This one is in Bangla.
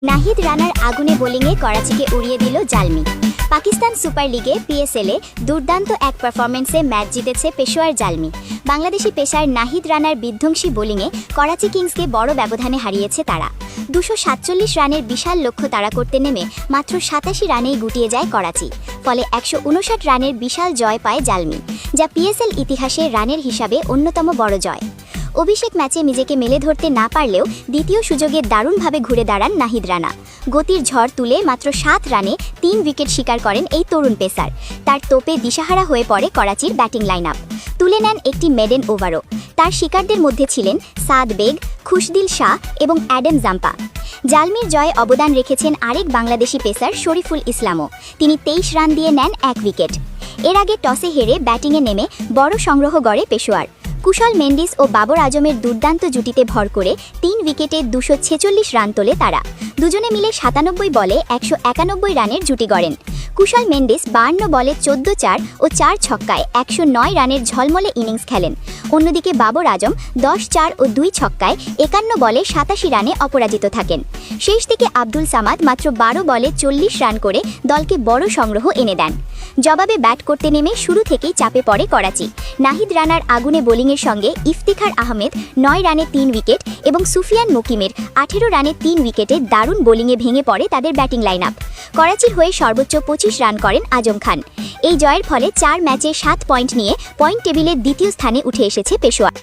নাহিদ রানার আগুনে বোলিংয়ে করাচিকে উড়িয়ে দিল জালমি। পাকিস্তান সুপার লিগে পিএসএলে দুর্দান্ত এক পারফরম্যান্সে ম্যাচ জিতেছে পেশোয়ার জালমি। বাংলাদেশি পেসার নাহিদ রানার বিধ্বংসী বোলিংয়ে করাচি কিংসকে বড় ব্যবধানে হারিয়েছে তারা। 247 রানের বিশাল লক্ষ্য তাড়া করতে নেমে মাত্র 87 রানেই গুটিয়ে যায় করাচি। ফলে 159 রানের বিশাল জয় পায় জালমি, যা পিএসএল ইতিহাসে রানের হিসাবে অন্যতম বড় জয়। অভিষেক ম্যাচে নিজেকে মেলে ধরতে না পারলেও দ্বিতীয় সুযোগে দারুণভাবে ঘুরে দাঁড়ান নাহিদ রানা। গতির ঝড় তুলে মাত্র 7 রানে 3 উইকেট শিকার করেন এই তরুণ পেসার। তার তোপে দিশাহারা হয়ে পড়ে করাচির ব্যাটিং লাইন আপ। তুলে নেন একটি মেডেন ওভারও। তার শিকারদের মধ্যে ছিলেন সাদ বেগ, খুশদিল শাহ এবং অ্যাডাম জাম্পা। জালমির জয়ে অবদান রেখেছেন আরেক বাংলাদেশি পেসার শরীফুল ইসলামও। তিনি 23 রান দিয়ে নেন 1 উইকেট। এর আগে টসে হেরে ব্যাটিংয়ে নেমে বড় সংগ্রহ গড়ে পেশোয়ার। কুশল মেন্ডিস ও বাবর আজমের দুর্দান্ত জুটিতে ভর করে 3 উইকেটে 246 রান তোলে তারা। দুজনে মিলে 97 বলে 191 রানের জুটি গড়েন। কুশল মেন্ডিস 52 বলে 14-4 ও 4 ছক্কায় 109 রানের ঝলমলে ইনিংস খেলেন। অন্যদিকে বাবর আজম 10-4 ও 2 ছক্কায় 51 বলে 87 রানে অপরাজিত থাকেন। শেষ দিকে আব্দুল সামাদ মাত্র 12 বলে 40 রান করে দলকে বড় সংগ্রহ এনে দেন। জবাবে ব্যাট করতে নেমে শুরু থেকেই চাপে পড়ে করাচি। নাহিদ রানার আগুনে বোলিংয়ের সঙ্গে ইফতিখার আহমেদ 9 রানে 3 উইকেট এবং সুফিয়ান মুকিমের 18 রানে 3 উইকেটে দারুণ বোলিংয়ে ভেঙে পড়ে তাদের ব্যাটিং লাইন আপ। করাচির হয়ে সর্বোচ্চ 25 রান করেন আজম খান। এই জয়ের ফলে 4 ম্যাচে 7 পয়েন্ট নিয়ে পয়েন্ট টেবিলের দ্বিতীয় স্থানে উঠে এসেছে পেশোয়ার।